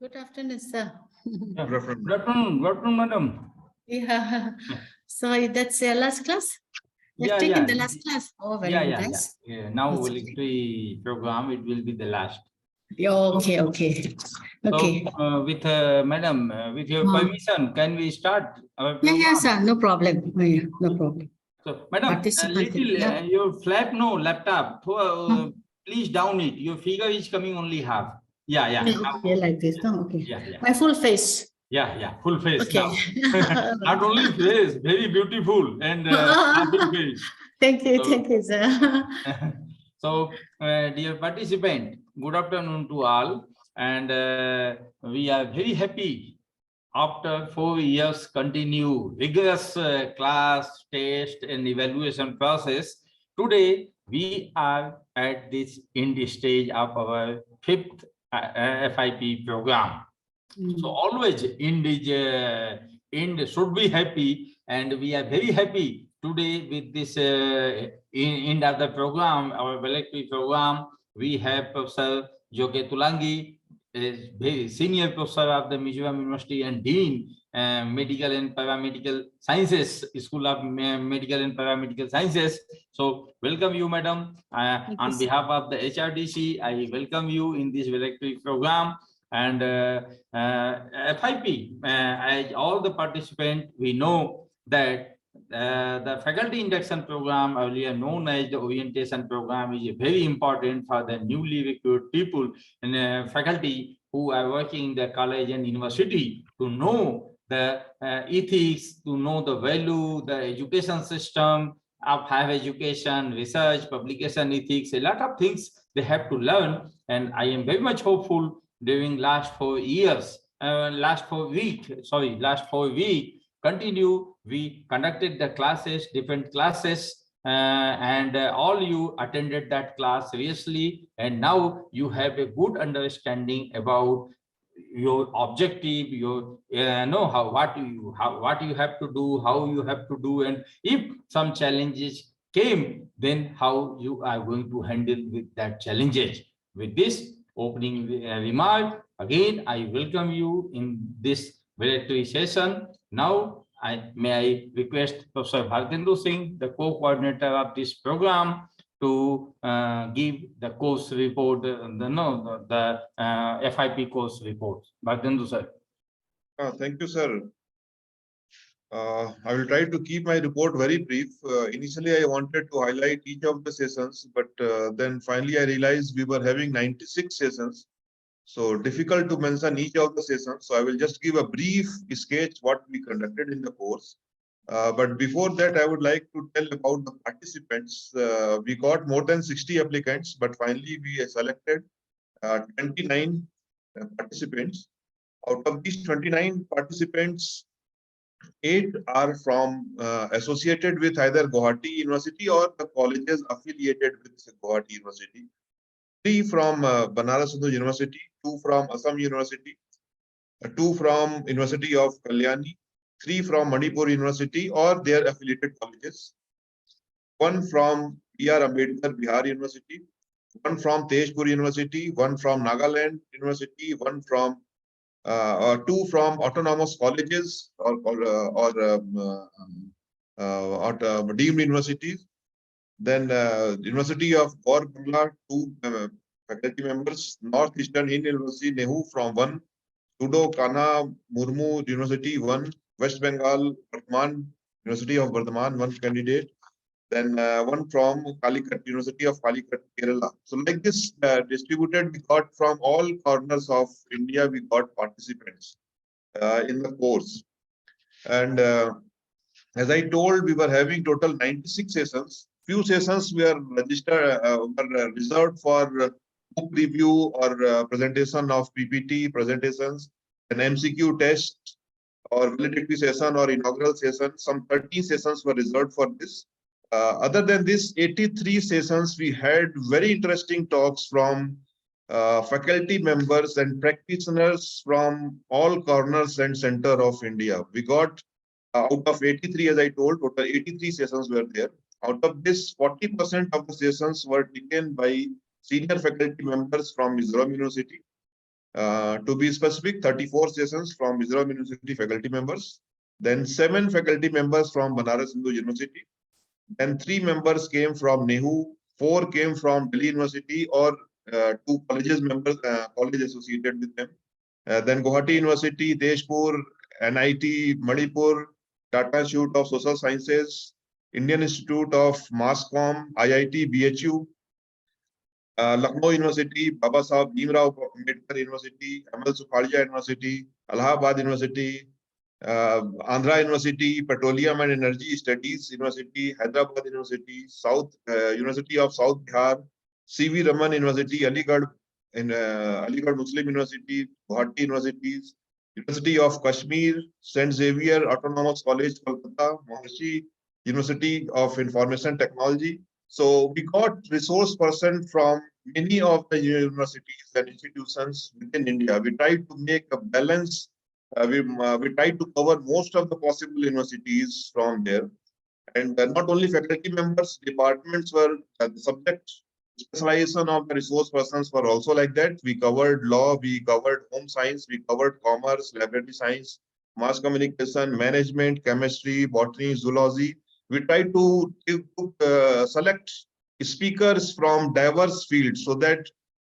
Good afternoon, sir. Yeah. Good afternoon. Good afternoon, madam. Yeah. So that's your last class? You've Yeah, taken yeah. the last class. Oh, very Yeah, good. yeah, yeah. Nice. Yeah. Now That's Valedictory program, it will be the last. Yeah, okay, okay. Okay. So, with madam, with your permission, can we start our Yeah, program? yeah, sir. No problem. Oh, yeah, no problem. So, madam, a Participant, little yeah. your flap, no laptop. Please down it. Your figure is coming only half. Yeah, yeah. Yeah, Now, okay, like this. No, okay. yeah, yeah. My full face. Yeah, yeah. Full face Okay. now. Not only face, very beautiful and laughing face. Thank you, So, sir. Dear participant, good afternoon to all, and we are very happy after 4 years continue rigorous class, test, and evaluation process. Today, we are at this in the stage of our fifth FIP program. So always in should be happy, and we are very happy today with this in of the program, our valedictory program. We have Professor Joke Tulangi, is very senior professor of the Mizoram University and Dean Medical and Paramedical Sciences, School of Medical and Paramedical Sciences. So welcome you, madam. On behalf of the HRDC, I welcome you in this valedictory program. And FIP, as all the participants, we know that the faculty induction program, earlier known as the orientation program, is very important for the newly recruited people and faculty who are working in the college and university to know the ethics, to know the value, the education system of higher education, research, publication ethics, a lot of things they have to learn. And I am very much hopeful during last 4 years, last 4 weeks, continue, we conducted the classes, different classes, and all you attended that class seriously, and now you have a good understanding about your objective, your know what you have to do, how you have to do, and if some challenges came, then how you are going to handle with that challenges. With this opening remark, again I welcome you in this valedictory session. Now may I request Professor Bhartendra Singh, the co-coordinator of this program, to give the course report, the FIP course report. Bhartendra sir. Thank you, sir. I will try to keep my report very brief. Initially, I wanted to highlight each of the sessions, but then finally I realized we were having 96 sessions. So difficult to mention each of the sessions. So I will just give a brief sketch what we conducted in the course. But before that, I would like to tell about the participants. We got more than 60 applicants, but finally we selected 29 participants. Out of these 29 participants, 8 are from associated with either Guwahati University or the colleges affiliated with Guwahati University. 3 from Banaras Hindu University, 2 from Assam University, 2 from University of Kalyani, 3 from Manipur University or their affiliated colleges, 1 from E.R. Ambedkar Bihar University, 1 from Tezpur University, 1 from Nagaland University, 1 from 2 from autonomous colleges or deemed universities. Then University of Gaur Bangla, 2 faculty members. Northeastern Indian University, Nehu from 1. Sudo Kana Murmu University, 1. West Bengal, Bardhaman University of Bardhaman, 1 candidate. Then 1 from Calicut, University of Calicut, Kerala. So like this distributed, we got from all corners of India, we got participants in the course. And as I told, we were having total 96 sessions. Few sessions were registered, were reserved for book review or presentation of PPT presentations, an MCQ test or valedictory session or inaugural session. Some 30 sessions were reserved for this. Other than this, 83 sessions, we had very interesting talks from faculty members and practitioners from all corners and center of India. We got out of 83, as I told, total 83 sessions were there. Out of this, 40% of the sessions were taken by senior faculty members from Mizoram University. To be specific, 34 sessions from Mizoram University faculty members, then 7 faculty members from Banaras Hindu University, then 3 members came from NEHU, 4 came from Delhi University or 2 colleges members, college associated with them. Then Guwahati University, Deshpur, NIT, Manipur, Tata Institute of Social Sciences, Indian Institute of Mass Comm, IIT, BHU, Lucknow University, Baba Saheb Bhimrao Ambedkar University, Amal Sukhadia University, Allahabad University, Andhra University, Petroleum and Energy Studies University, Hyderabad University, University of South Bihar, C.V. Raman University, Aligarh Muslim University, Guwahati Universities, University of Kashmir, St. Xavier Autonomous College, Kolkata, Maharishi University of Information Technology. So we got resource person from many of the universities and institutions within India. We tried to make a balance. We tried to cover most of the possible universities from there. And not only faculty members, departments were the subject specialization of the resource persons were also like that. We covered law, we covered home science, we covered commerce, laboratory science, mass communication, management, chemistry, botany, zoology. We tried to select speakers from diverse fields so that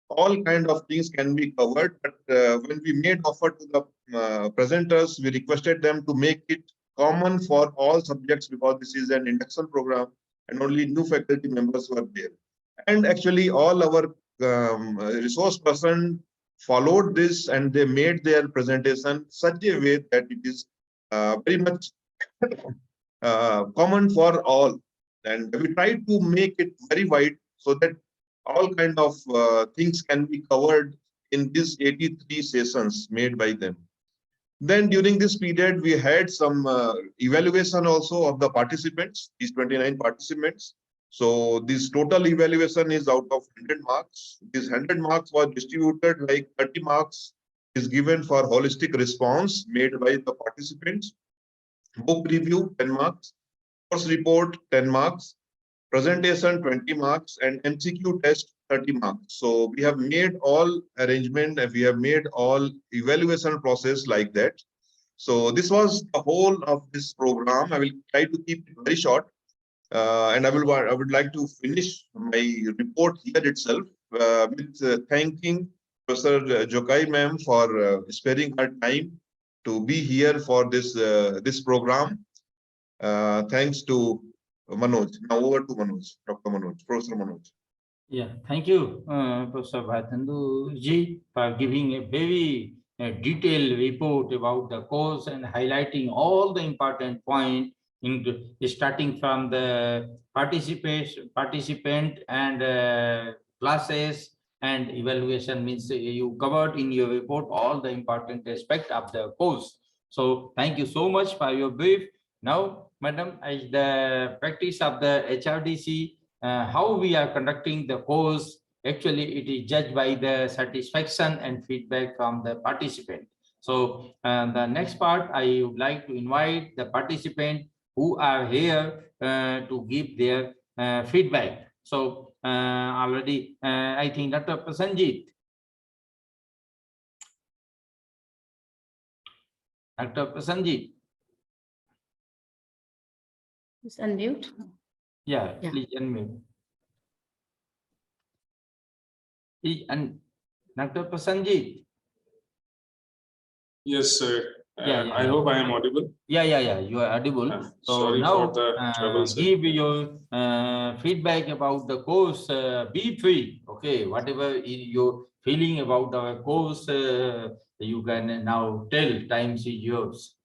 all kind of things can be covered. But when we made offer to the presenters, we requested them to make it common for all subjects because this is an induction program and only new faculty members were there. And actually all our resource person followed this and they made their presentation such a way that it is very much common for all. And we tried to make it very wide so that all kind of things can be covered in these 83 sessions made by them. Then during this period, we had some evaluation also of the participants, these 29 participants. So this total evaluation is out of 100 marks. This 100 marks was distributed like 30 marks is given for holistic response made by the participants. Book review 10 marks, course report 10 marks, presentation 20 marks, and MCQ test 30 marks. So we have made all arrangement and we have made all evaluation process like that. So this was the whole of this program. I will try to keep it very short. And I would like to finish my report here itself with thanking Professor Jokai ma'am for sparing her time to be here for this program. Thanks to Manoj. Now over to Manoj, Dr. Manoj, Professor Manoj. Yeah, thank you, Professor Bhatandu ji, for giving a very detailed report about the course and highlighting all the important points, starting from the participant and classes and evaluation. Means you covered in your report all the important aspects of the course. So thank you so much for your brief. Now, Madam, as the practice of the HRDC, how we are conducting the course, actually it is judged by the satisfaction and feedback from the participant. So the next part, I would like to invite the participant who are here to give their feedback. So already, I think Dr. Prasanjit. Dr. Prasanjit. Just unmute. Yeah, Yeah. please unmute. And Dr. Prasanjit. Yes, sir. Yeah, I hope I am audible. Yeah, you are audible. So Sorry now for the trouble, sir. give your feedback about the course. Be free. Okay, whatever is your feeling about our course, you can now tell. Time is yours.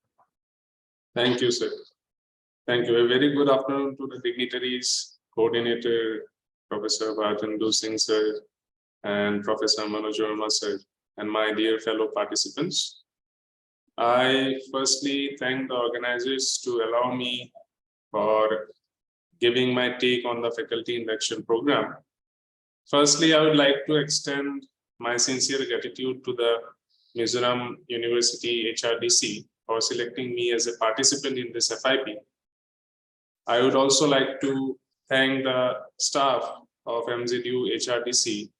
Thank you, sir. Thank you. A very good afternoon to the dignitaries, coordinator, Professor Bhatandu Singh, sir, and Professor Mizoram, sir, and my dear fellow participants. I firstly thank the organizers to allow me for giving my take on the faculty induction program. Firstly, I would like to extend my sincere gratitude to the Mizoram University HRDC for selecting me as a participant in this FIP. I would also like to thank the staff of MZU HRDC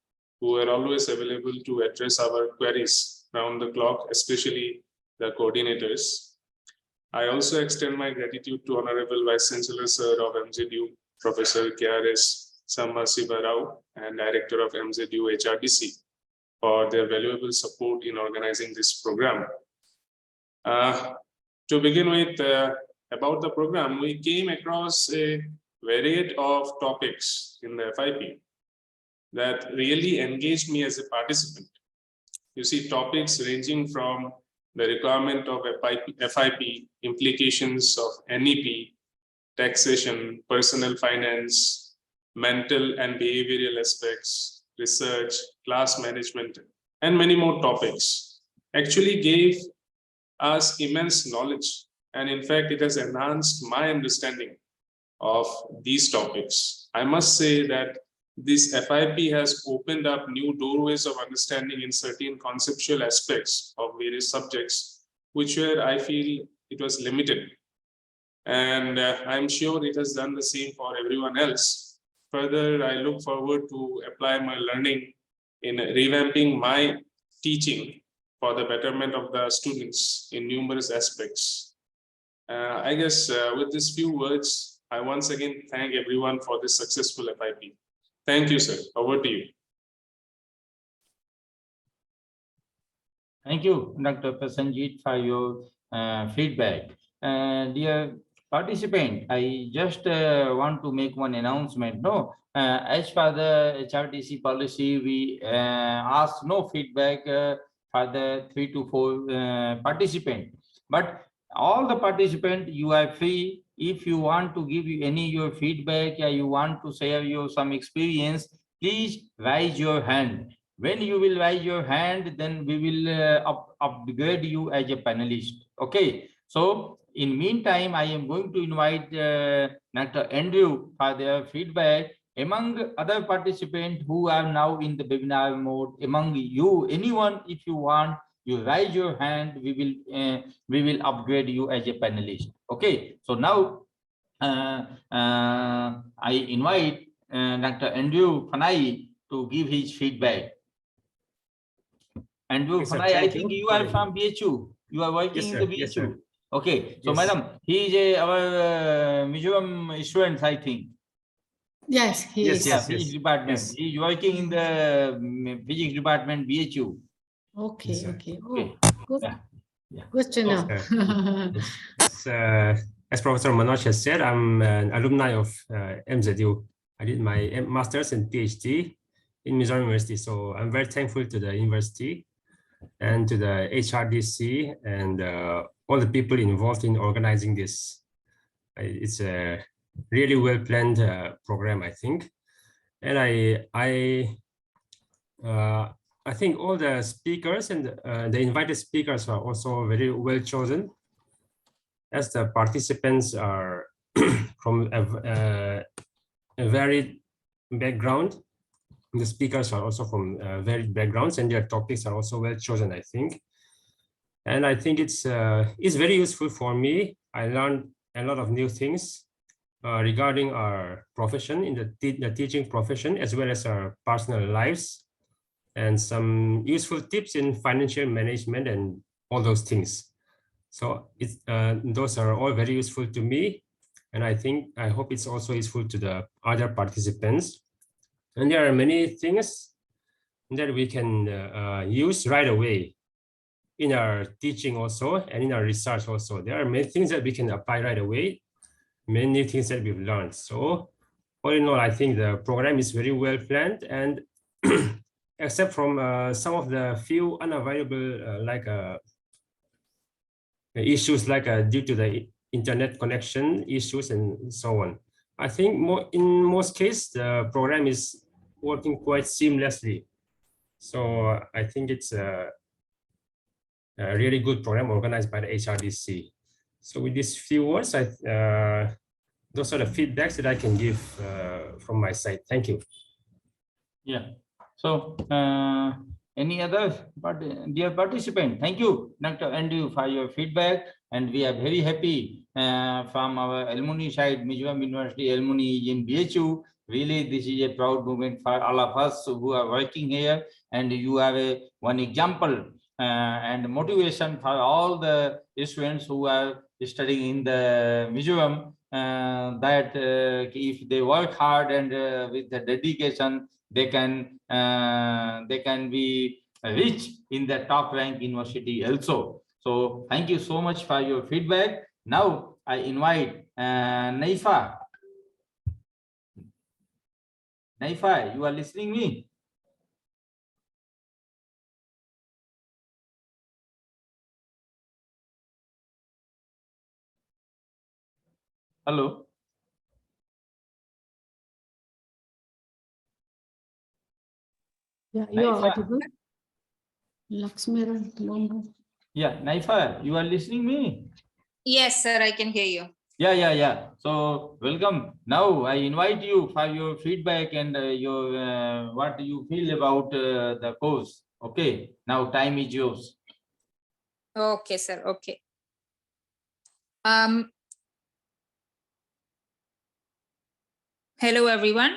who were always available to address our queries round the clock, especially the coordinators. I also extend my gratitude to Honorable Vice Chancellor Sir of MZU, Professor KRS Samasiva Rao, and Director of MZU HRDC for their valuable support in organizing this program. To begin with, about the program, we came across a variety of topics in the FIP that really engaged me as a participant. You see, topics ranging from the requirement of FIP, implications of NEP, taxation, personal finance, mental and behavioral aspects, research, class management, and many more topics actually gave us immense knowledge. And in fact, it has enhanced my understanding of these topics. I must say that this FIP has opened up new doorways of understanding in certain conceptual aspects of various subjects, which were, I feel, it was limited. And I'm sure it has done the same for everyone else. Further, I look forward to apply my learning in revamping my teaching for the betterment of the students in numerous aspects. I guess with these few words, I once again thank everyone for this successful FIP. Thank you, sir. Over to you. Thank you, Dr. Prasanjit, for your feedback. Dear participant, I just want to make one announcement. No, as per the HRDC policy, we ask no feedback for the 3 to 4 participants. But all the participants, you are free. If you want to give you any your feedback, or you want to share your some experience, please raise your hand. When you will raise your hand, then we will upgrade you as a panelist. Okay. So in meantime, I am going to invite Dr. Andrew for their feedback. Among other participants who are now in the webinar mode, among you, anyone, if you want, you raise your hand, we will upgrade you as a panelist. Okay. So now I invite Dr. Andrew Fanai to give his feedback. Andrew Fanai, I think you are from BHU. You are working in the BHU. Yes, sir. Okay. So, Yes. madam, he is our Mizoram student, I think. Yes, he Yes, is. Yeah, yes. physics department. Yes. He is working in the physics department, BHU. Okay, Yes, sir. okay. Okay. Oh, good. Yeah. Yeah. Good to know. As Professor Manoj has said, I'm an alumni of MZU. I did my master's and PhD in Mizoram University. So I'm very thankful to the university and to the HRDC and all the people involved in organizing this. It's a really well-planned program, I think. And I think all the speakers and the invited speakers are also very well chosen, as the participants are from a varied background. The speakers are also from varied backgrounds, and their topics are also well chosen, I think. And I think it's very useful for me. I learned a lot of new things regarding our profession, in the teaching profession, as well as our personal lives, and some useful tips in financial management and all those things. So those are all very useful to me. And I hope it's also useful to the other participants. And there are many things that we can use right away in our teaching also, and in our research also. There are many things that we can apply right away, many new things that we've learned. So all in all, I think the program is very well planned, and except from some of the few unavailable issues due to the internet connection issues and so on. I think in most cases, the program is working quite seamlessly. So I think it's a really good program organized by the HRDC. So with these few words, those are the feedbacks that I can give from my side. Thank you. Yeah. So any other dear participant? Thank you, Dr. Andrew, for your feedback. And we are very happy from our alumni side, Mizoram University alumni in BHU. Really, this is a proud moment for all of us who are working here, and you have one example and motivation for all the students who are studying in the Mizoram, that if they work hard and with the dedication, they can be rich in the top rank university also. So thank you so much for your feedback. Now I invite Naifa. Naifa, you are listening me? Hello. Yeah, you are Naifa. audible. Lakshmira Lombo. Yeah, Naifa, you are listening me? Yes, sir, I can hear you. Yeah. So welcome. Now I invite you for your feedback and your what do you feel about the course. Okay, now time is yours. Okay, sir. Okay. Hello, everyone.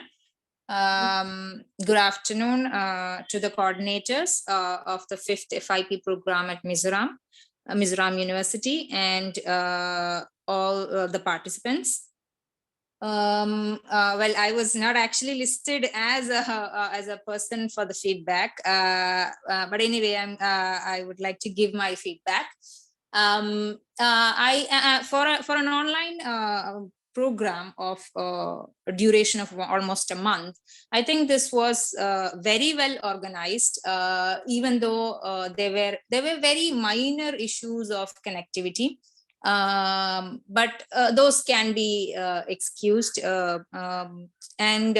Good afternoon to the coordinators of the 5th FIP program at Mizoram University, and all the participants. Well, I was not actually listed as a person for the feedback, but anyway, I would like to give my feedback. For an online program of a duration of almost a month, I think this was very well organized, even though there were very minor issues of connectivity. But those can be excused, and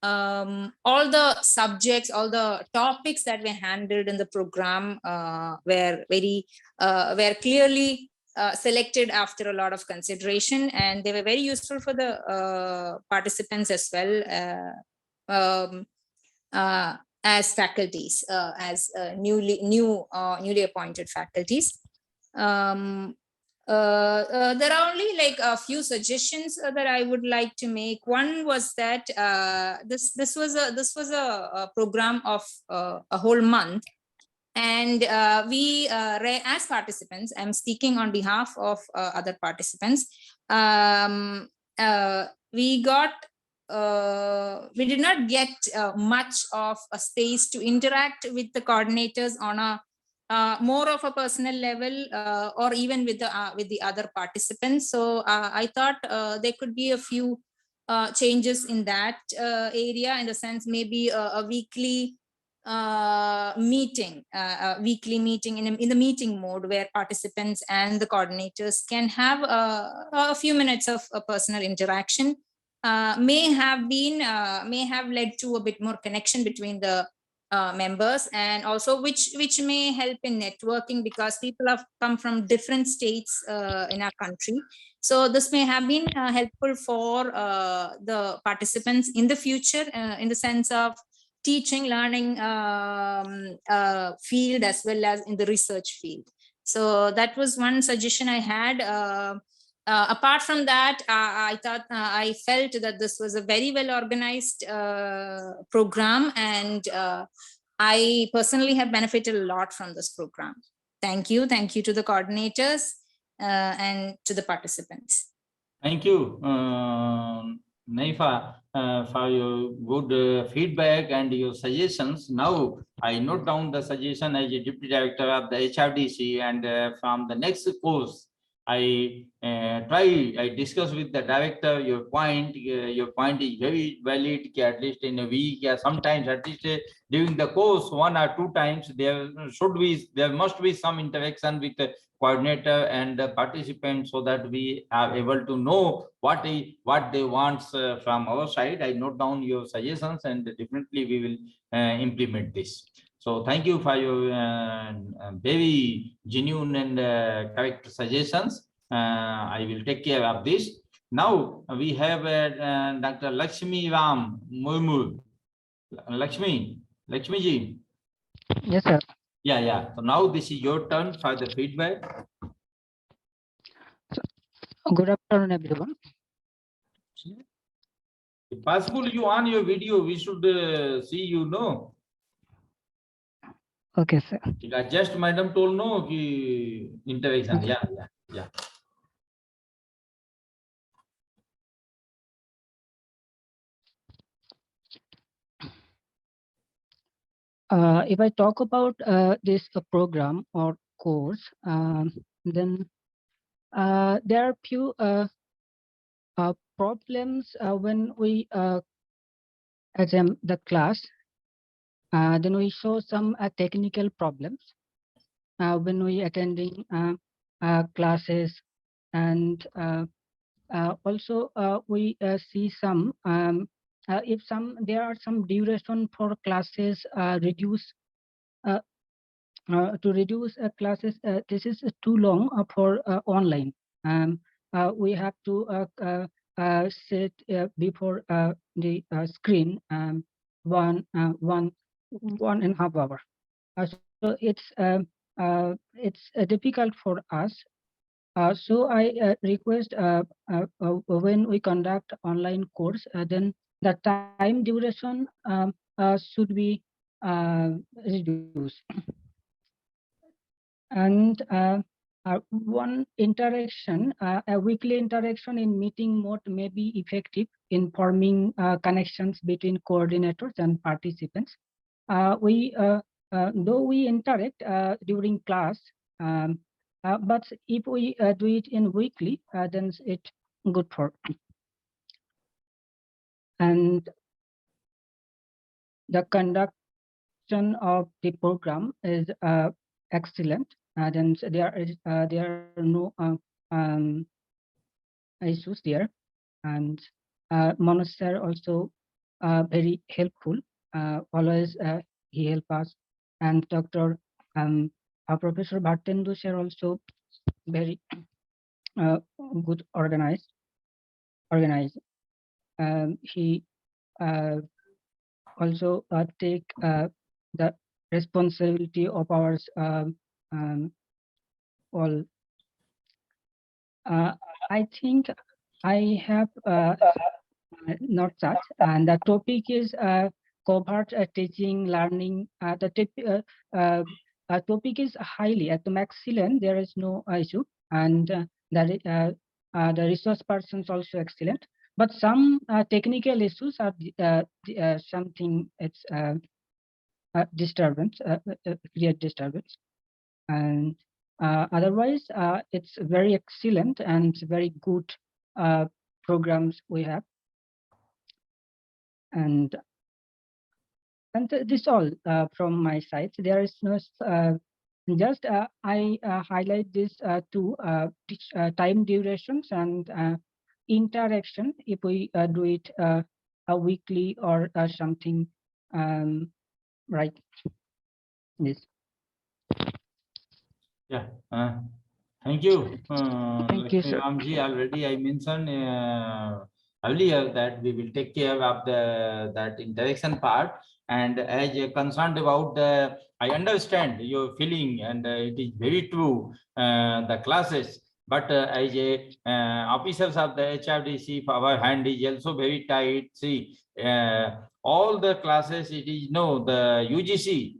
all the subjects, all the topics that were handled in the program were clearly selected after a lot of consideration, and they were very useful for the participants as well, as faculties, as newly appointed faculties. There are only like a few suggestions that I would like to make. One was that this was a program of a whole month, and we as participants, I'm speaking on behalf of other participants, we did not get much of a space to interact with the coordinators on a more of a personal level, or even with the other participants. So I thought there could be a few changes in that area, in the sense maybe a weekly meeting in the meeting mode, where participants and the coordinators can have a few minutes of personal interaction. May have led to a bit more connection between the members, and also which may help in networking, because people have come from different states in our country. So this may have been helpful for the participants in the future, in the sense of teaching, learning field, as well as in the research field. So that was one suggestion I had. Apart from that, I felt that this was a very well organized program, and I personally have benefited a lot from this program. Thank you to the coordinators and to the participants. Thank you, Naifa, for your good feedback and your suggestions. Now I note down the suggestion as a deputy director of the HRDC, and from the next course, I discuss with the director your point. Your point is very valid. At least in a week, sometimes at least during the course, 1 or 2 times, there must be some interaction with the coordinator and the participants, so that we are able to know what they want from our side. I note down your suggestions, and definitely we will implement this. So thank you for your very genuine and correct suggestions. I will take care of this. Now we have Dr. Lakshmi Ram Murmur. Lakshmi ji. Yes, sir. Yeah. So now this is your turn for the feedback. Good afternoon, everyone. If possible, you on your video, we should see you, no? Okay, sir. Just madam told no ki interaction. Okay. Yeah. If I talk about this program or course, then there are few problems when we attempt the class. Then we show some technical problems when we attending classes, and also we see some if there are some duration for classes reduce to reduce classes. This is too long for online. We have to sit before the screen 1.5 hours. So it's difficult for us. So I request when we conduct online course, then the time duration should be reduced. And one interaction, a weekly interaction in meeting mode may be effective in forming connections between coordinators and participants. Though we interact during class, but if we do it in weekly, then it's good for. And the conduction of the program is excellent. Then there are no issues there, and Manoj sir also very helpful. Always he help us, and Dr. Professor Bhattendu sir also very good organized. He also take the responsibility of ours all. I think I have not such, and the topic is covert teaching, learning. The topic is highly at the excellent. There is no issue, and the resource persons also excellent. But some technical issues are something. It's disturbance, create disturbance, and otherwise it's very excellent and very good programs we have. And this all from my side. There is no just I highlight this two time durations and interaction if we do it a weekly or something, right? Yes. Yeah. Thank you. Thank you, sir. Ramji, already I mentioned earlier that we will take care of that interaction part. And as you're concerned about I understand your feeling, and it is very true, the classes. But as officers of the HRDC, our hand is also very tight. See, all the classes, it is the UGC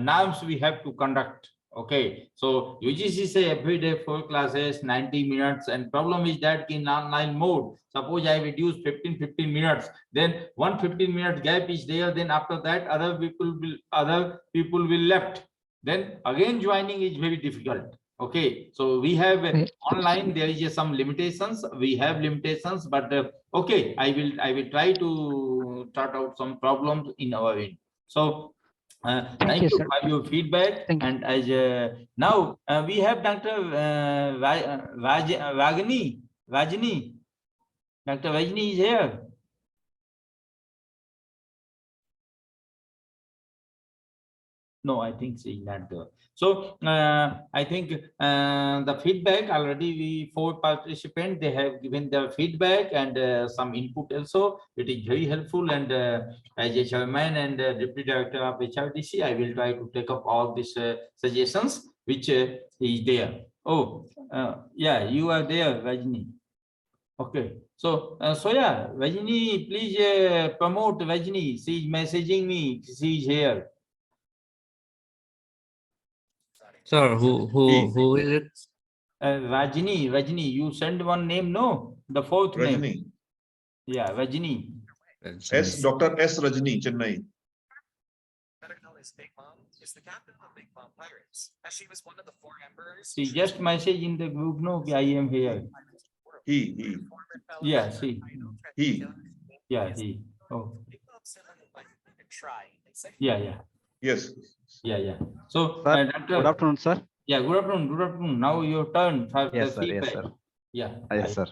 norms we have to conduct. Okay, so UGC say every day 4 classes, 90 minutes, and problem is that in online mode, suppose I reduce 15 minutes, then 1 15-minute gap is there, then after that other people will left, then again joining is very difficult. Okay, so we have online, there is some limitations, we have limitations, but okay, I will try to sort out some problems in our end. So thank you for your feedback. And as now we have Dr. Vajni. Dr. Vajni is here. No, I think she's not there. So I think the feedback already 4 participants, they have given their feedback and some input also. It is very helpful, and as a chairman and deputy director of HRDC, I will try to take up all these suggestions which is there. Oh, yeah, you are there, Rajni. Okay, So, Soya, Vajini, please promote Vajini. She's messaging me. She's here. Sir, who is it? Rajini, you send one name, no? The fourth name. Rajni. Yeah, Vajini. Dr. S. Rajni, Chennai. Is the captain of Big Mom Pirates, as she was one of the 4 members. She just message in the group, no, I am here. He. Yeah, see. He. Yeah, he. Oh, Big Mom said I could try. yeah. Yes. Yeah. So, Sir, Doctor, good afternoon, sir. Yeah, good afternoon. Now your turn for Yes, the sir. Yes, feedback. sir. Yeah. Yes, sir.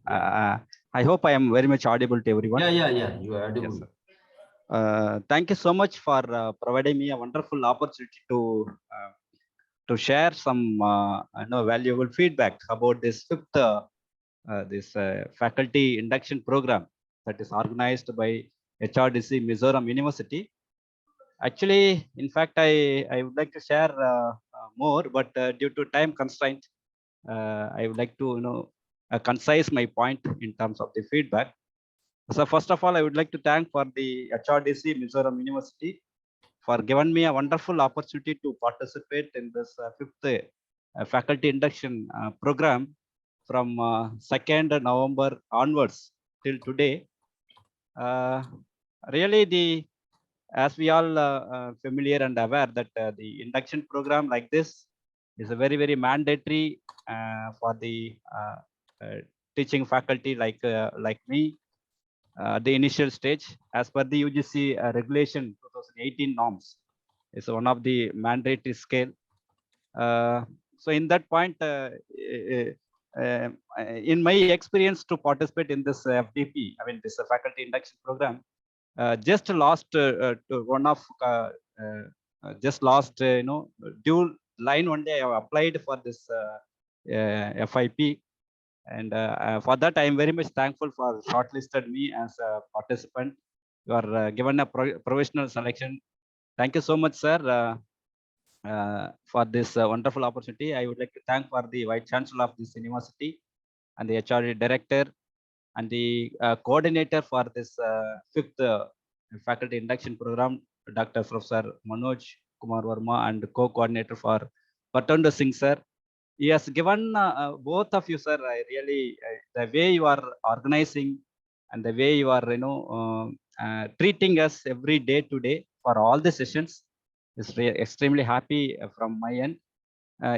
Yeah. I hope I am very much audible to everyone. Yeah. You are Yes, audible. sir. Thank you so much for providing me a wonderful opportunity to share some valuable feedback about this fifth faculty induction program that is organized by HRDC Mizoram University. Actually, in fact, I would like to share more, but due to time constraint, I would like to concise my point in terms of the feedback. So first of all, I would like to thank for the HRDC Mizoram University for giving me a wonderful opportunity to participate in this fifth faculty induction program from 2nd November onwards till today. Really, as we all familiar and aware that the induction program like this is a very, very mandatory for the teaching faculty like me. The initial stage as per the UGC regulation 2018 norms is one of the mandatory scale. So in that point, in my experience to participate in this FDP, I mean this faculty induction program, just last due line one day I have applied for this FIP. And for that, I am very much thankful for shortlisted me as a participant. You are given a provisional selection. Thank you so much, sir, for this wonderful opportunity. I would like to thank for the Vice Chancellor of this university and the HRD Director and the coordinator for this fifth faculty induction program, Dr. Professor Manoj Kumar Verma, and co-coordinator for Patanda Singh, sir. He has given both of you, sir. I really the way you are organizing and the way you are, treating us every day to day for all the sessions is extremely happy from my end.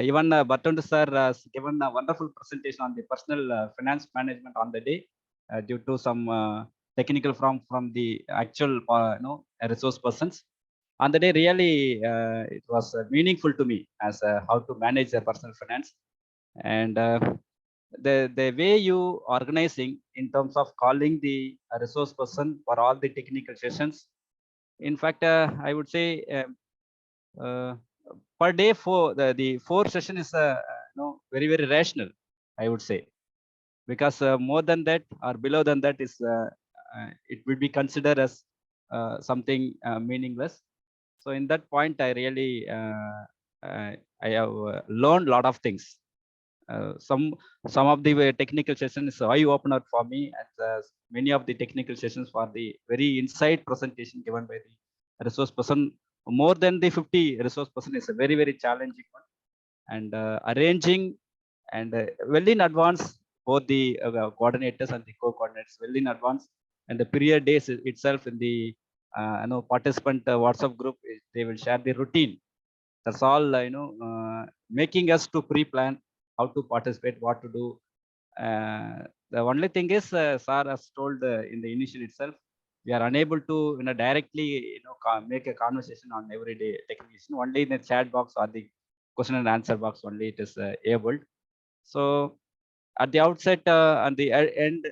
Even Batunda sir has given a wonderful presentation on the personal finance management on the day due to some technical from the actual resource persons. On the day, really, it was meaningful to me as how to manage their personal finance. And the way you organizing in terms of calling the resource person for all the technical sessions. In fact, I would say per day the 4 session is very, very rational, I would say, because more than that or below than that is it will be considered as something meaningless. So in that point, I really I have learned a lot of things. Some of the technical sessions eye opener for me, and many of the technical sessions for the very insight presentation given by the resource person. More than the 50 resource person is a very, very challenging one, and arranging and well in advance both the coordinators and the co-coordinators well in advance, and the period days itself in the participant WhatsApp group, they will share the routine. That's all making us to pre-plan how to participate, what to do. The only thing is, sir has told in the initial itself, we are unable to directly make a conversation on everyday technical. Only in the chat box or the question and answer box only it is able. So at the outset and the end,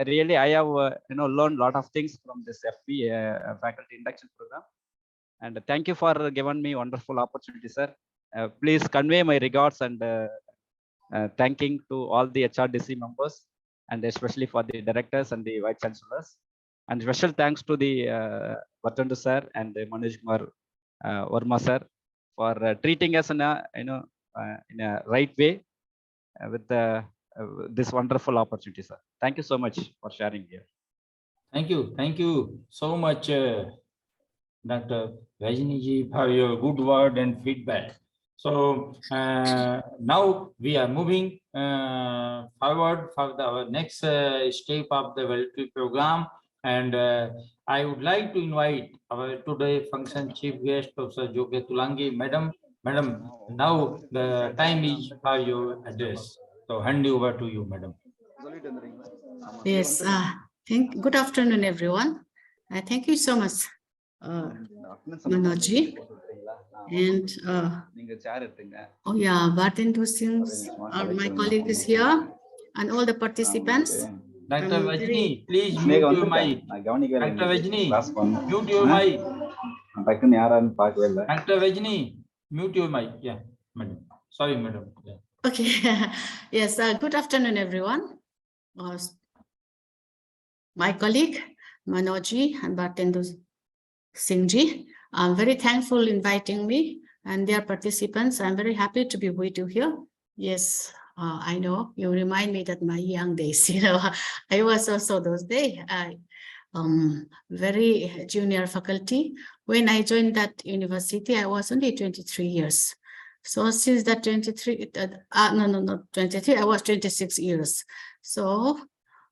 really I have learned a lot of things from this FP faculty induction program. And thank you for giving me wonderful opportunity, sir. Please convey my regards and thanking to all the HRDC members, and especially for the directors and the vice chancellors. And special thanks to the Vatandu sir and the Manoj Kumar Verma sir for treating us in a right way with the this wonderful opportunity, sir. Thank you so much for sharing here. Thank you so much, Dr. Rajni for your good word and feedback. So now we are moving forward for our next step of the valedictory program, and I would like to invite our today function chief guest, Professor Joge Tulangi, Madam. Madam, now the time is for your address. So hand over to you, Madam. Yes, good afternoon, everyone. Thank you so much, Manojji. And oh yeah, Valedictory Session, my colleague is here, and all the participants. Dr. Rajni, please mute your mic. Dr. Rajni, mute your mic. Dr. Rajni, mute your mic. Yeah, madam. Sorry, madam. Yeah. Okay. Yes. Good afternoon, everyone. My colleague Manojji and Valedictory Session. I'm very thankful inviting me and their participants. I'm very happy to be with you here. Yes, I know you remind me that my young days, I was also those days. Very junior faculty. When I joined that university, I was only 23 years. So since that 23, not 23, I was 26 years. So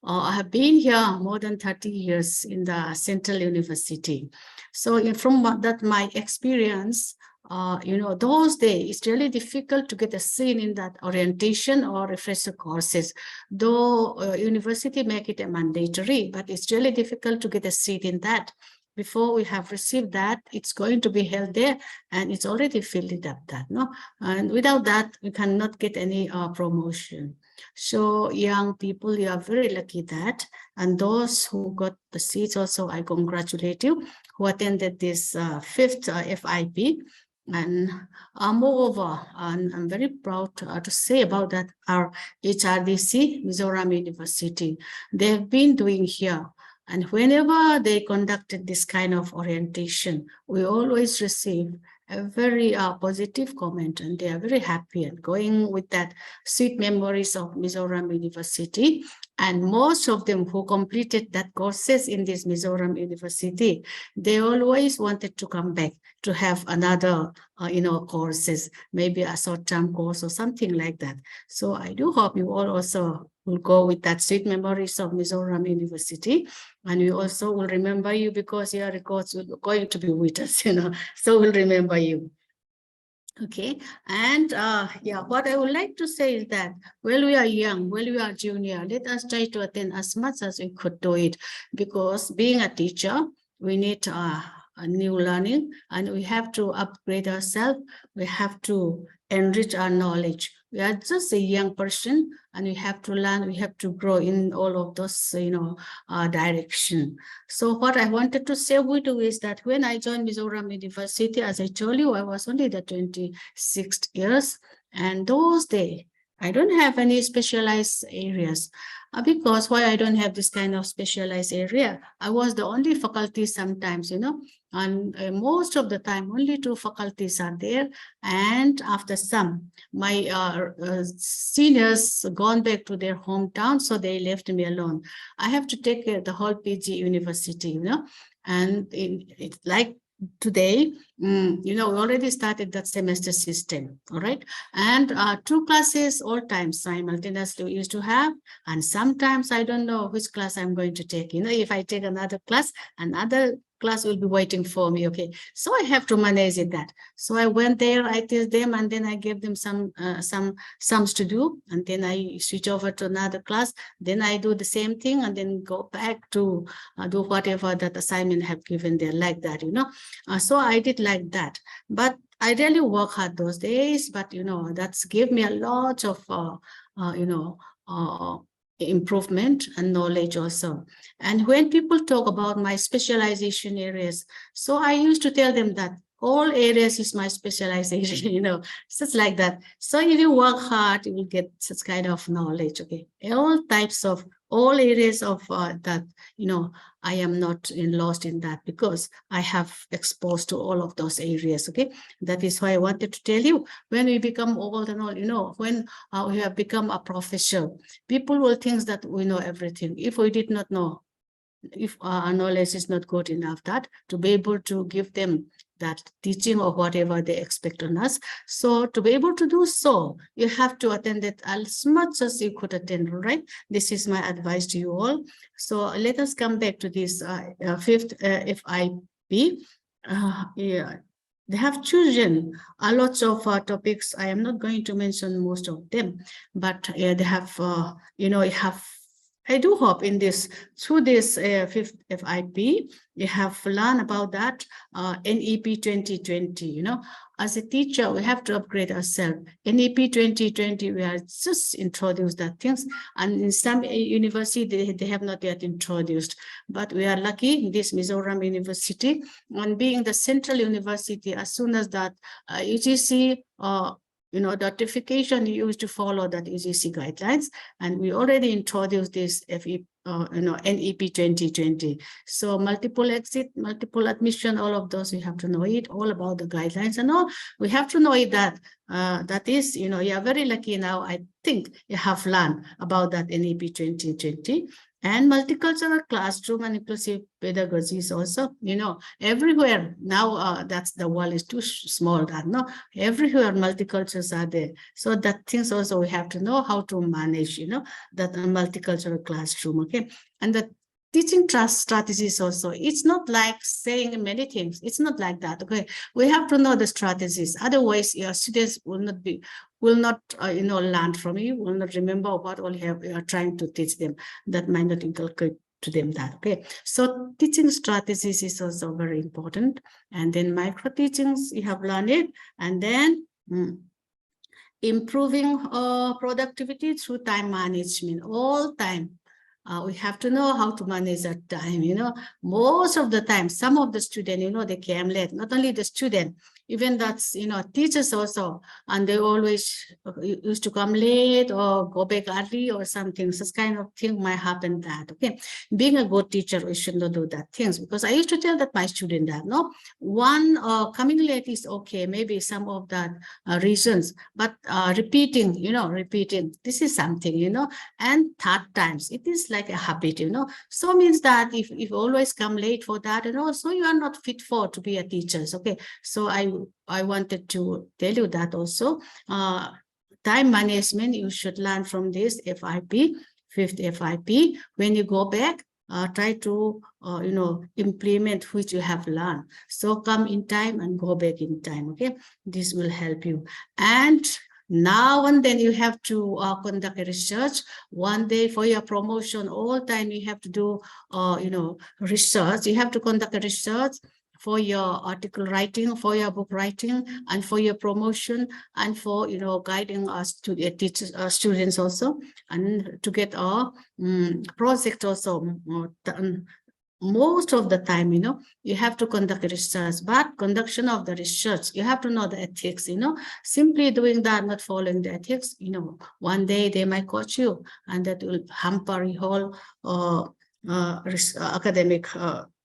I have been here more than 30 years in the Central University. So from that, my experience, those days, it's really difficult to get a seat in that orientation or refresher courses. Though university make it a mandatory, but it's really difficult to get a seat in that. Before we have received that, it's going to be held there, and it's already filled it up that, no? And without that, we cannot get any promotion. So young people, you are very lucky that, and those who got the seats also, I congratulate you, who attended this fifth FIP. And moreover, and I'm very proud to say about that, our HRDC, Mizoram University, they've been doing here. And whenever they conducted this kind of orientation, we always receive a very positive comment, and they are very happy and going with that sweet memories of Mizoram University. And most of them who completed that courses in this Mizoram University, they always wanted to come back to have another, courses, maybe a short-term course or something like that. So I do hope you all also will go with that sweet memories of Mizoram University. And we also will remember you because your records will going to be with us, so we'll remember you. Okay, and what I would like to say is that while we are young, while we are junior, let us try to attend as much as we could do it, because being a teacher, we need a new learning, and we have to upgrade ourselves. We have to enrich our knowledge. We are just a young person, and we have to learn, we have to grow in all of those, direction. So what I wanted to say with you is that when I joined Mizoram University, as I told you, I was only the 26 years. And those days, I don't have any specialized areas. Because why I don't have this kind of specialized area? I was the only faculty sometimes, and most of the time only 2 faculties are there. And after some, my seniors gone back to their hometown, so they left me alone. I have to take care of the whole PG university, and it's like today, we already started that semester system, all right? And 2 classes all times simultaneously we used to have, and sometimes I don't know which class I'm going to take. If I take another class will be waiting for me, okay? So I have to manage it that. So I went there, I test them, and then I gave them some sums to do, and then I switch over to another class. Then I do the same thing, and then go back to do whatever that assignment have given there, like that, So I did like that, but I really work hard those days. But that's gave me a lot of improvement and knowledge also. And when people talk about my specialization areas, so I used to tell them that, all areas is my specialization, you know, just like that. So if you work hard, you will get such kind of knowledge, okay? All types of, all areas of that, you know, I am not lost in that because I have exposed to all of those areas, okay? That is why I wanted to tell you, when we become old and all, you know, when we have become a professor, people will think that we know everything. If we did not know, if our knowledge is not good enough, that to be able to give them that teaching or whatever they expect on us. So to be able to do so, you have to attend it as much as you could attend, right? This is my advice to you all. So let us come back to this fifth FIP. Yeah. They have chosen a lot of topics. I am not going to mention most of them, but they have, you know, you have, I do hope in this, through this fifth FIP, you have learned about that NEP 2020, you know. As a teacher, we have to upgrade ourselves. NEP 2020, we are just introduced that things. And in some university, they have not yet introduced. But we are lucky in this Mizoram University, and being the central university, as soon as that UGC, you know, notification used to follow that UGC guidelines, and we already introduced this you know, NEP 2020. So multiple exit, multiple admission, all of those, we have to know it, all about the guidelines and all. We have to know it that that is, you know, you are very lucky now. I think you have learned about that NEP 2020. And multicultural classroom and inclusive pedagogies also, you know, everywhere now. That's the world is too small. That no, everywhere multicultures are there. So that things also we have to know how to manage, you know, that multicultural classroom. Okay, and the teaching trust strategies also. It's not like saying many things. It's not like that. Okay, we have to know the strategies. Otherwise, your students will not you know, learn from you, will not remember what all you are trying to teach them. That might not inculcate to them that. Okay, so teaching strategies is also very important. And then micro teachings, you have learned it. And then improving productivity through time management, all time. We have to know how to manage our time, you know. Most of the time, some of the students, you know, they came late. Not only the student, even that's, you know, teachers also, and they always used to come late or go back early or something. Such kind of thing might happen that, okay. Being a good teacher, we should not do that things, because I used to tell that my student that, no, one coming late is okay, maybe some of that reasons, but repeating, you know, repeating, this is something, you know, and third times, it is like a habit, you know. So means that if you always come late for that, you know, so you are not fit for to be a teacher. Okay, so I wanted to tell you that also. Time management, you should learn from this FIP, fifth FIP. When you go back, try to you know, implement which you have learned. So come in time and go back in time. Okay, this will help you. And now and then you have to conduct a research. One day for your promotion, all time you have to do you know, research. You have to conduct a research for your article writing, for your book writing, and for your promotion, and for, you know, guiding us to teachers, students also, and to get our project also. Most of the time, you know, you have to conduct research, but conduction of the research, you have to know the ethics, you know. Simply doing that, not following the ethics, you know, one day they might coach you, and that will hamper your whole academic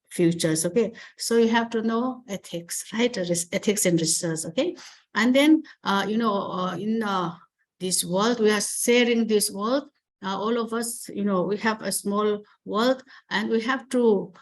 futures. Okay, so you have to know ethics, right? Ethics in research. Okay, and then you know, in this world, we are sharing this world. All of us, you know, we have a small world, and we have to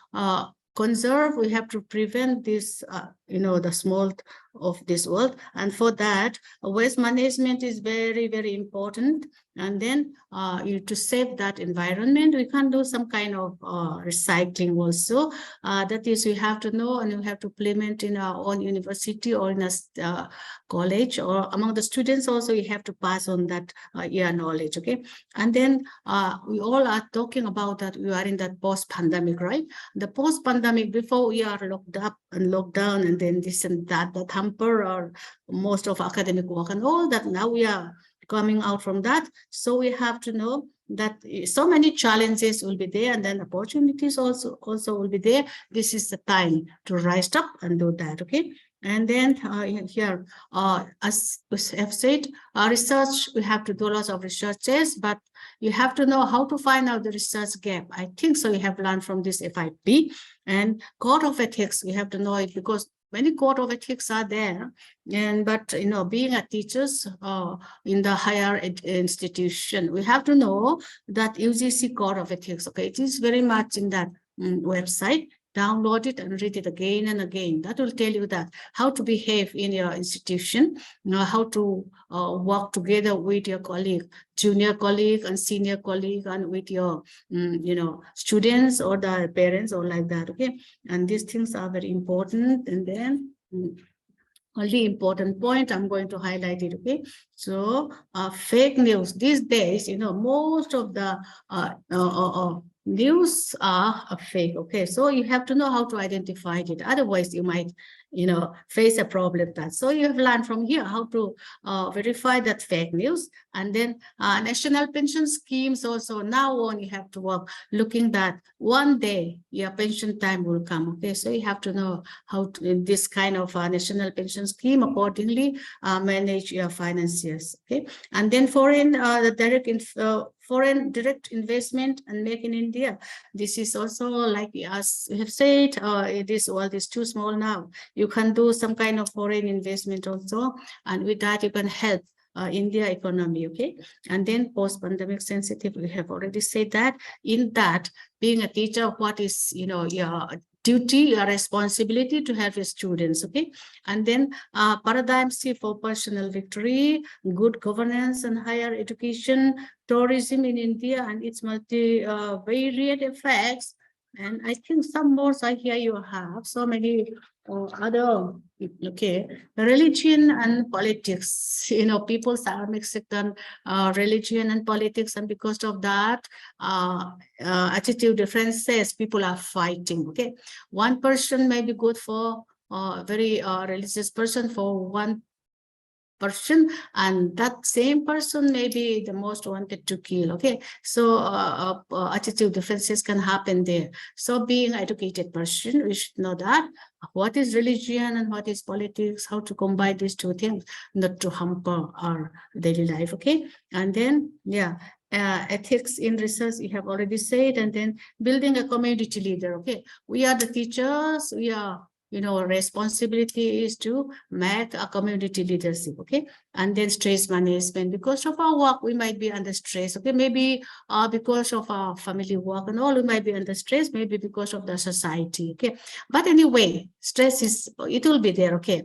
conserve, we have to prevent this, you know, the small of this world. And for that, waste management is very, very important. And then to save that environment, we can do some kind of recycling also. That is, we have to know, and we have to implement in our own university or in a college, or among the students also, you have to pass on that knowledge. Okay, and then we all are talking about that we are in that post-pandemic, right? The post-pandemic, before we are locked up and locked down, and then this and that hamper or most of academic work and all that. Now we are coming out from that, so we have to know that so many challenges will be there, and then opportunities also will be there. This is the time to rise up and do that. Okay, And then here, as we have said, research, we have to do lots of researches, but you have to know how to find out the research gap. I think so you have learned from this FIP. And code of ethics, we have to know it because many code of ethics are there. And but being a teachers in the higher institution, we have to know that UGC code of ethics. Okay, it is very much in that website. Download it and read it again and again. That will tell you that how to behave in your institution, how to work together with your colleague, junior colleague and senior colleague, and with your students or the parents or like that. Okay, and these things are very important. And then only important point I'm going to highlight it. Okay, so fake news these days, most of the news are fake. Okay, so you have to know how to identify it. Otherwise, you might, face a problem. So you have learned from here how to verify that fake news. And then national pension schemes also. Now on, you have to work looking that one day your pension time will come. Okay, so you have to know how to, in this kind of national pension scheme, accordingly manage your finances. Okay, and then foreign direct investment and make in India. This is also, like as we have said, this world is too small now. You can do some kind of foreign investment also, and with that you can help India economy. Okay, and then post-pandemic sensitive, we have already said that. In that, being a teacher, what is your duty, your responsibility to help your students. Okay, and then paradigm shift for personal victory, good governance and higher education, tourism in India and its multi-varied effects. And I think some more I hear you have so many other, okay, religion and politics. People are mixing religion and politics, and because of that attitude differences, people are fighting. Okay, one person may be good for very religious person for one person, and that same person may be the most wanted to kill. Okay, so attitude differences can happen there. So being an educated person, we should know that what is religion and what is politics, how to combine these two things, not to hamper our daily life. Okay, and then ethics in research, you have already said. And then building a community leader. Okay, we are the teachers, we are responsibility is to make a community leadership. Okay, and then stress management. Because of our work, we might be under stress. Okay, maybe because of our family work and all, we might be under stress. Maybe because of the society. Okay, but anyway, stress it will be there. Okay,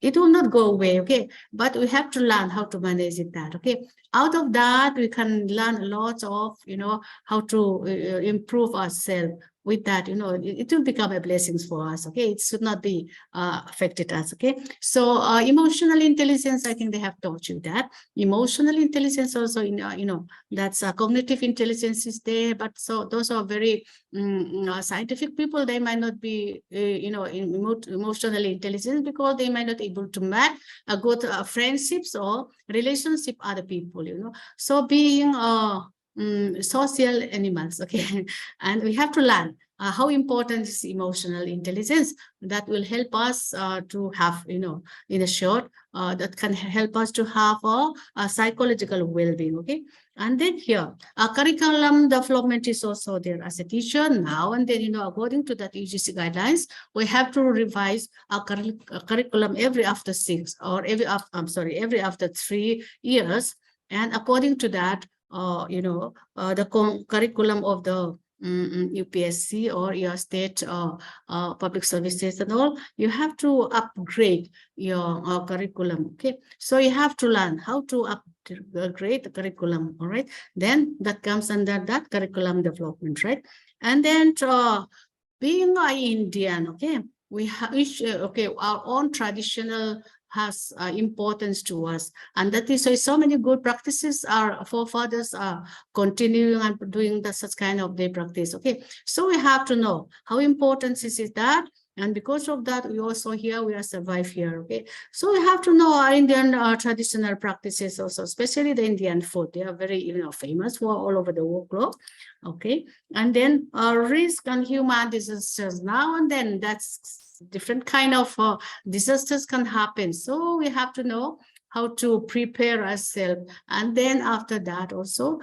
it will not go away. Okay, but we have to learn how to manage that. Okay, out of that we can learn a lot of how to improve ourselves. With that, it will become a blessing for us. Okay, it should not be affected us. Okay, so emotional intelligence, I think they have taught you that. Emotional intelligence also, that's cognitive intelligence is there, but so those are very scientific people. They might not be emotionally intelligent because they might not be able to make a good friendships or relationship with other people. So being social animals. Okay, and we have to learn how important is emotional intelligence. That will help us to have, in a short, that can help us to have a psychological well-being. Okay, and then here curriculum development is also there. As a teacher, now and then, according to that UGC guidelines, we have to revise our curriculum every after 6 or every after 3 years, and according to that, the curriculum of the UPSC or your state public services and all, you have to upgrade your curriculum. Okay, so you have to learn how to upgrade the curriculum. All right, then that comes under that curriculum development, right? And then being an Indian, okay, we have our own traditional has importance to us, and that is why so many good practices our forefathers are continuing and doing such kind of day practice. Okay, so we have to know how important is that, and because of that, we also here we are survive here. Okay, so we have to know our Indian traditional practices also, especially the Indian food. They are very famous for all over the world globe. Okay, and then risk and human disasters. Now and then, that's different kind of disasters can happen. So we have to know how to prepare ourselves, and then after that also,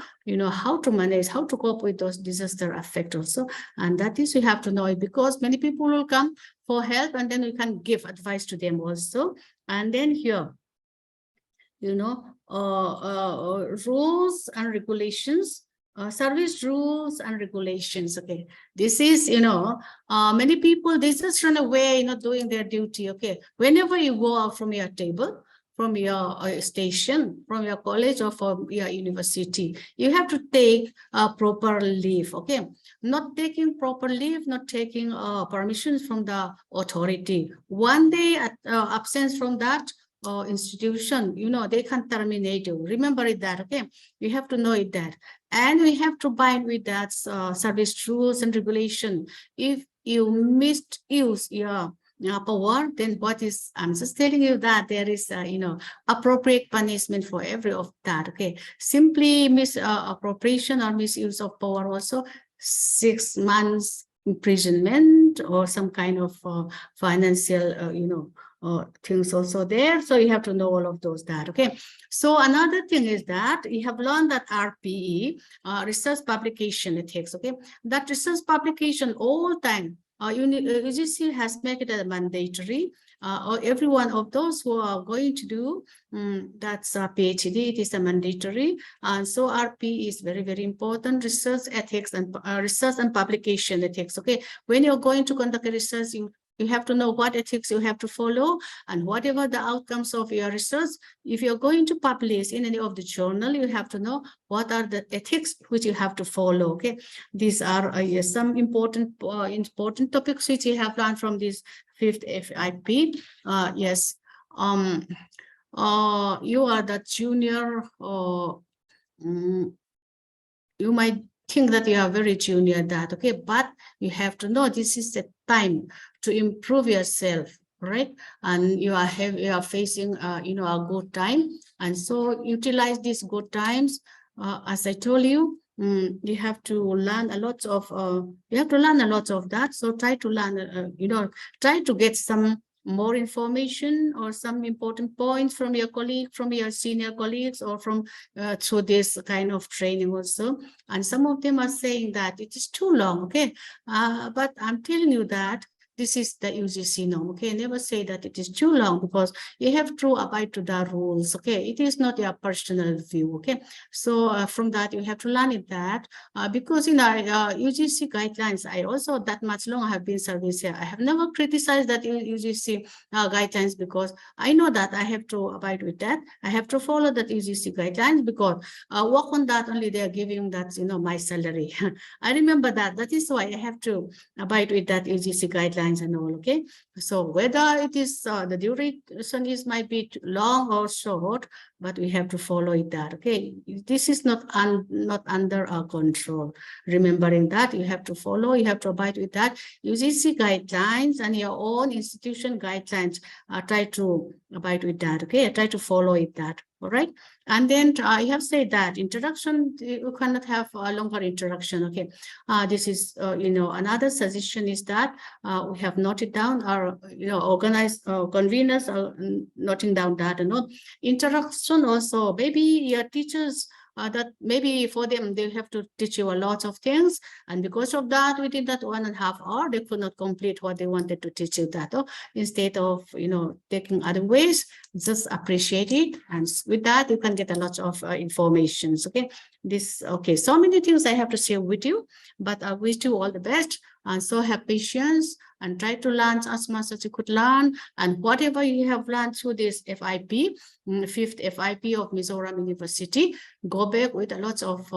how to manage, how to cope with those disaster effect also. And that is, we have to know it, because many people will come for help, and then we can give advice to them also. And then here, rules and regulations, service rules and regulations. Okay, this is, many people, they just run away, doing their duty. Okay, whenever you go out from your table, from your station, from your college or from your university, you have to take a proper leave. Okay, not taking proper leave, not taking permissions from the authority. One day absence from that institution, they can terminate you. Remember it that, okay? You have to know it that. And we have to bind with that service rules and regulation. If you misuse your power, then what is, I'm just telling you that there is, appropriate punishment for every of that, okay? Simply misappropriation or misuse of power also, 6 months imprisonment or some kind of financial, things also there. So you have to know all of those that, okay? So another thing is that you have learned that RPE, research publication ethics, okay? That research publication all time, UGC has made it a mandatory, or every one of those who are going to do that's a PhD, it is a mandatory. And so RP is very, very important. Research ethics and research and publication ethics. Okay, when you're going to conduct a research, you have to know what ethics you have to follow, and whatever the outcomes of your research, if you're going to publish in any of the journal, you have to know what are the ethics which you have to follow. Okay, these are yes, some important topics which you have learned from this 5th FIP. Yes, you are the junior, you might think that you are very junior that, okay, but you have to know this is the time to improve yourself, right? And you are facing a good time, and so utilize these good times. As I told you, you have to learn a lot of that. So try to learn, try to get some more information or some important points from your colleague, from your senior colleagues, or from through this kind of training also. And some of them are saying that it is too long, okay? But I'm telling you that this is the UGC norm, okay? Never say that it is too long, because you have to abide to the rules, okay? It is not your personal view, okay? So from that, you have to learn it that, because in our UGC guidelines, I also that much long I have been service here. I have never criticized that UGC guidelines, because I know that I have to abide with that. I have to follow that UGC guidelines, because work on that only they are giving that, my salary. I remember that. That is why I have to abide with that UGC guidelines and all, okay? So whether it is the duration is might be long or short, but we have to follow it that, okay? This is not under our control. Remembering that, you have to follow, you have to abide with that UGC guidelines and your own institution guidelines. Try to abide with that, okay? Try to follow it that. All right, and then I have said that introduction, you cannot have a longer introduction. Okay, this is another suggestion is that we have noted down our organized conveners are noting down that introduction also. Maybe your teachers that maybe for them they have to teach you a lot of things, and because of that within that 1.5 hour they could not complete what they wanted to teach you that. Instead of taking other ways, just appreciate it, and with that you can get a lot of information. Okay, so many things I have to share with you, but I wish you all the best, and so have patience and try to learn as much as you could learn. And whatever you have learned through this FIP, 5th FIP of Mizoram University, go back with a lot of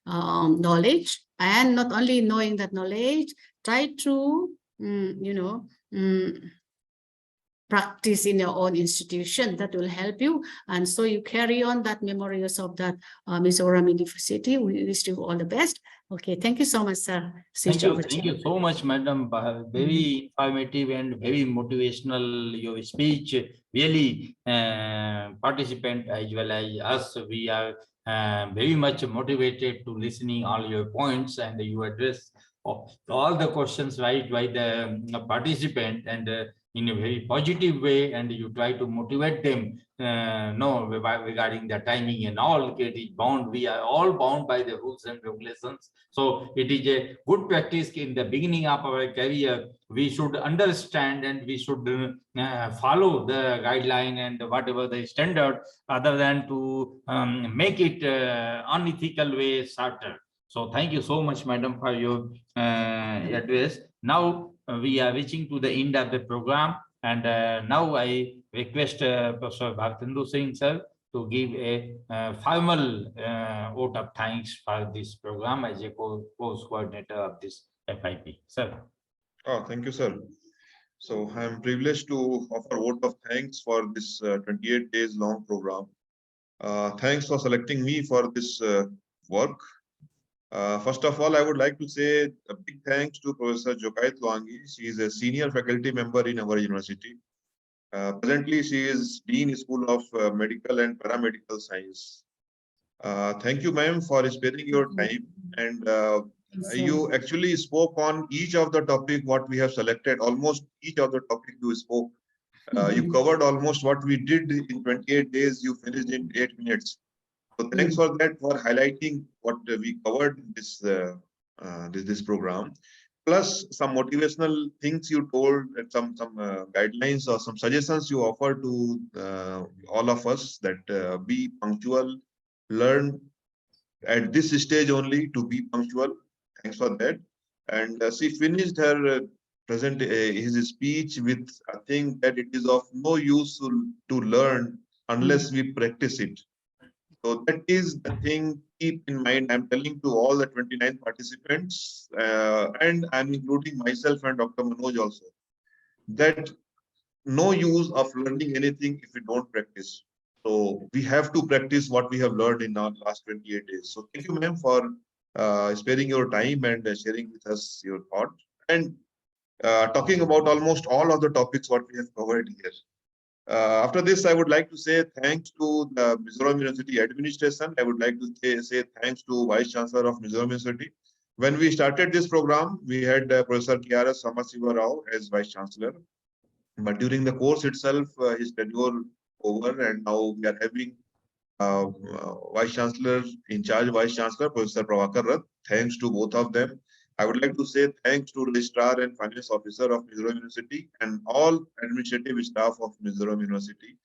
knowledge, and not only knowing that knowledge, try to practice in your own institution. That will help you, and so you carry on that memories of that Mizoram University. We wish you all the best. Okay, thank you so much, sir. Thank you so much, madam. Very informative and very motivational your speech. Really, participant as well as us, we are very much motivated to listening all your points, and you address all the questions right by the participant, and in a very positive way, and you try to motivate them regarding the timing and all. It is bound, we are all bound by the rules and regulations. So it is a good practice in the beginning of our career. We should understand and we should follow the guideline and whatever the standard, other than to make it unethical way shorter. So thank you so much, madam, for your address. Now we are reaching to the end of the program, and now I request Professor Bharatendra Singh sir to give a formal vote of thanks for this program as a course coordinator of this FIP. Sir. Oh, thank you, sir. So I am privileged to offer vote of thanks for this 28 days long program. Thanks for selecting me for this work. First of all, I would like to say a big thanks to Professor Jokai Twangi. She is a senior faculty member in our university. Presently, she is Dean School of Medical and Paramedical Science. Thank you, ma'am, for sparing your time. And you actually spoke on each of the topic what we have selected. Almost each of the topic you spoke. You covered almost what we did in 28 days. You finished in 8 minutes. So thanks for that, for highlighting what we covered in this program. Plus some motivational things you told, and some guidelines or some suggestions you offered to all of us, that be punctual, learn at this stage only to be punctual. Thanks for that. And she finished her his speech with a thing that it is of no use to learn unless we practice it. So that is the thing, keep in mind. I'm telling to all the 29 participants, and I'm including myself and Dr. Manoj also, that no use of learning anything if we don't practice. So we have to practice what we have learned in our last 28 days. So thank you, ma'am, for sparing your time and sharing with us your thought, and talking about almost all of the topics what we have covered here. After this, I would like to say thanks to the Mizoram University administration. I would like to say thanks to Vice Chancellor of Mizoram University. When we started this program, we had Professor K.R.S. Samasiva Rao as Vice Chancellor. But during the course itself, his tenure over, and now we are having Vice Chancellor, in charge Vice Chancellor, Professor Prabhakar Rath. Thanks to both of them. I would like to say thanks to Registrar and Finance Officer of Mizoram University and all administrative staff of Mizoram University.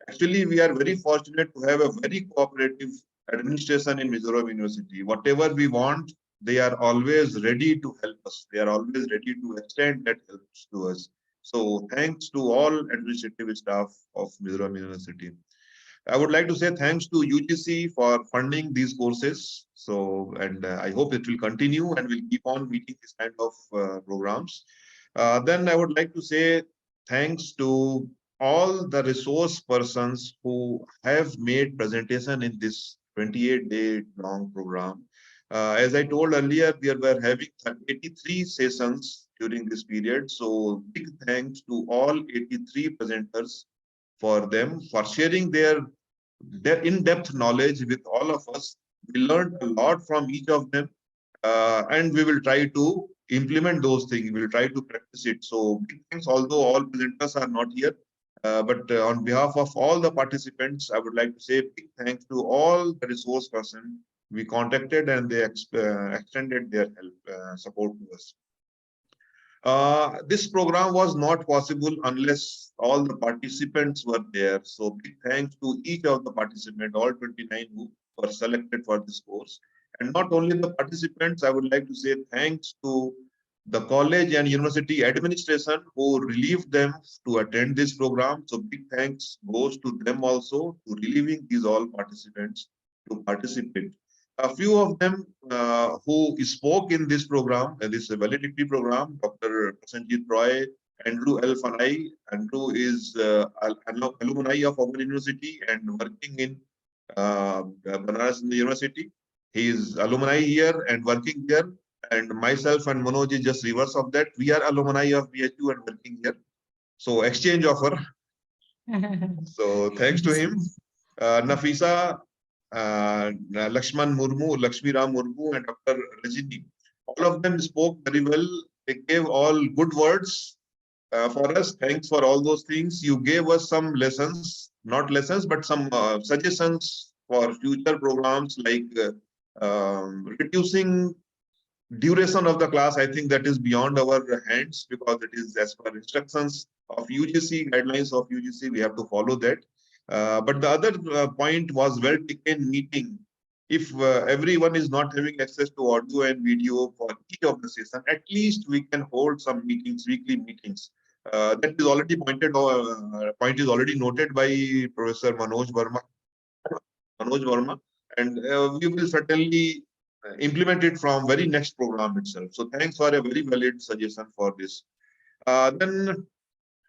Actually, we are very fortunate to have a very cooperative administration in Mizoram University. Whatever we want, they are always ready to help us. They are always ready to extend that help to us. So thanks to all administrative staff of Mizoram University. I would like to say thanks to UGC for funding these courses. So, and I hope it will continue and will keep on meeting this kind of programs. Then I would like to say thanks to all the resource persons who have made presentation in this 28-day long program. As I told earlier, we were having 83 sessions during this period. So big thanks to all 83 presenters for them, for sharing their in-depth knowledge with all of us. We learned a lot from each of them, and we will try to implement those things. We will try to practice it. So big thanks, although all presenters are not here, but on behalf of all the participants, I would like to say big thanks to all the resource persons we contacted, and they extended their help, support to us. This program was not possible unless all the participants were there. So big thanks to each of the participants, all 29 who were selected for this course. And not only the participants, I would like to say thanks to the college and university administration who relieved them to attend this program. So big thanks goes to them also, to relieving these all participants to participate. A few of them who spoke in this program, this valedictory program, Dr. Sanjit Roy, Andrew L. Fanai. Andrew is alumni of our university and working in Banaras University. He is alumni here and working here. And myself and Manoj is just reverse of that. We are alumni of BHU and working here. So exchange offer. So thanks to him. Nafisa Lakshman Murmu, Lakshmi Ram Murmu, and Dr. Rajini. All of them spoke very well. They gave all good words for us. Thanks for all those things. You gave us some lessons, not lessons, but some suggestions for future programs like reducing duration of the class. I think that is beyond our hands because it is as per instructions of UGC, guidelines of UGC, we have to follow that. But the other point was well taken meeting. If everyone is not having access to audio and video for each of the session, at least we can hold some meetings, weekly meetings. That is already pointed. Point is already noted by Professor Manoj Verma, and we will certainly implement it from very next program itself. So thanks for a very valid suggestion for this. Then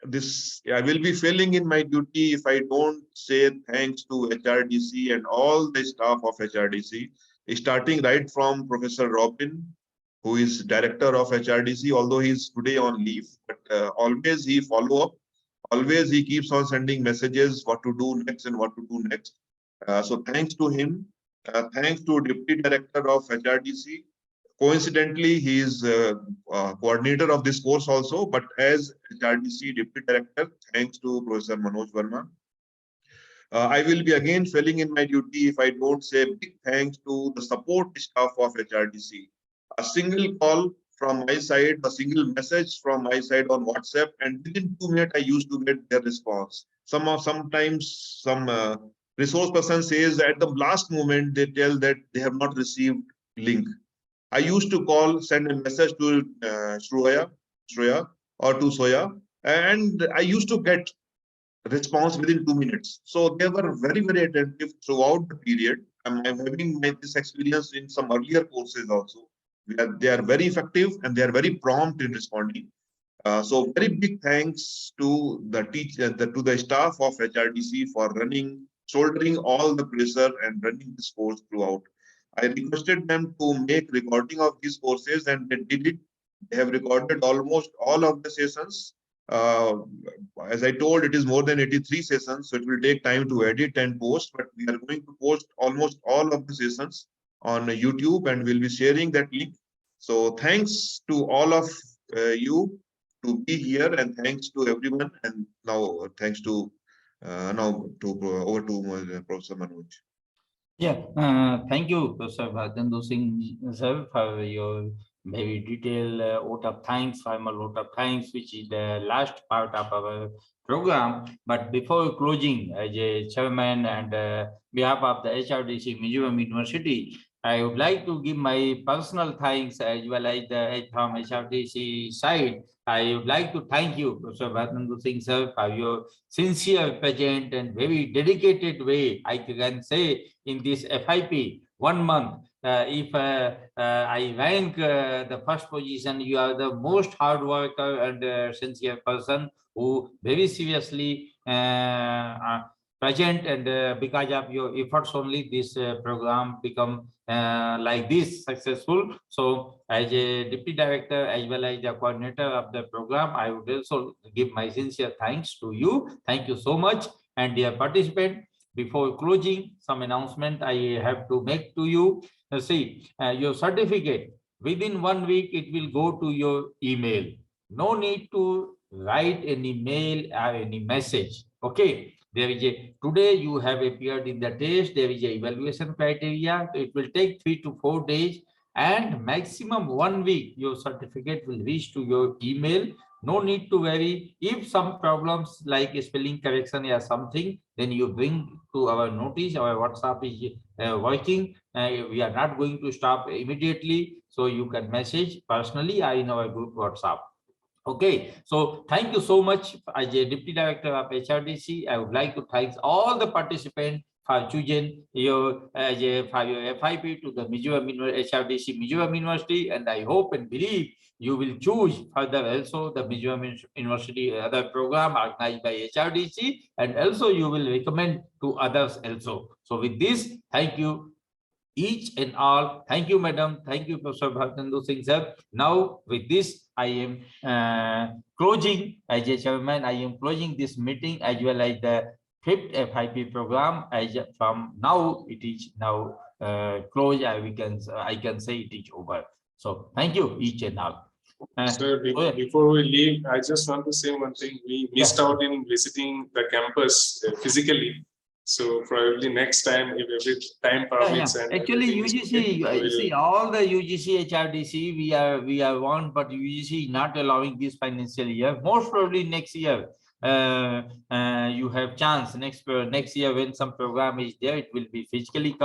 this, I will be failing in my duty if I don't say thanks to HRDC and all the staff of HRDC, starting right from Professor Robin, who is director of HRDC, although he is today on leave, but always he follow up, always he keeps on sending messages what to do next and what to do next. So thanks to him. Thanks to Deputy Director of HRDC. Coincidentally, he is coordinator of this course also, but as HRDC Deputy Director, thanks to Professor Manoj Verma. I will be again failing in my duty if I don't say big thanks to the support staff of HRDC. A single call from my side, a single message from my side on WhatsApp, and within 2 minutes, I used to get their response. Sometimes some resource person says at the last moment, they tell that they have not received link. I used to call, send a message to Shreya or to Soya, and I used to get response within 2 minutes. So they were very, very attentive throughout the period. I'm having made this experience in some earlier courses also. They are very effective and they are very prompt in responding. So very big thanks to the teacher, to the staff of HRDC for shouldering all the pressure and running this course throughout. I requested them to make recording of these courses and they did it. They have recorded almost all of the sessions. As I told, it is more than 83 sessions, so it will take time to edit and post, but we are going to post almost all of the sessions on YouTube and we'll be sharing that link. So thanks to all of you to be here and thanks to everyone. And now thanks to over to Professor Manoj. Yeah, thank you, Professor Bhatendu Singh sir, for your very detailed vote of thanks, formal vote of thanks, which is the last part of our program. But before closing, as a chairman and behalf of the HRDC Mizoram University, I would like to give my personal thanks as well as from HRDC side. I would like to thank you, Professor Bhatendu Singh sir, for your sincere, present, and very dedicated way, I can say, in this FIP 1 month. If I rank the first position, you are the most hard worker and sincere person who very seriously present, and because of your efforts only this program become like this successful. So as a deputy director as well as the coordinator of the program, I would also give my sincere thanks to you. Thank you so much. And dear participant, before closing, some announcement I have to make to you. See, your certificate within 1 week it will go to your email. No need to write any mail or any message. Okay. There is today you have appeared in the test. There is a evaluation criteria. It will take 3 to 4 days and maximum 1 week. Your certificate will reach to your email. No need to worry. If some problems like spelling correction or something, then you bring to our notice. Our WhatsApp is working. We are not going to stop immediately. So you can message personally or in our group WhatsApp. Okay, so thank you so much. As a Deputy Director of HRDC, I would like to thank all the participants for choosing your for your FIP to the Mizoram HRDC Mizoram University, and I hope and believe you will choose further also the Mizoram University other program organized by HRDC, and also you will recommend to others also. So with this, thank you each and all. Thank you, madam. Thank you, Professor Bhatendu Singh sir. Now, with this, I am closing as a chairman. I am closing this meeting as well as the fifth FIP program. As from now, it is now closed. I can say it is over. So thank you each and all. Sir, before we leave, I just want to say one thing. We missed out in visiting the campus physically. So probably next time, if every time permits. And Actually, everything is UGC, okay, you see all the UGC-HRDC, we are one, but UGC is not allowing this financial year. Most probably next year, you have chance next year when some program is there, it will be physically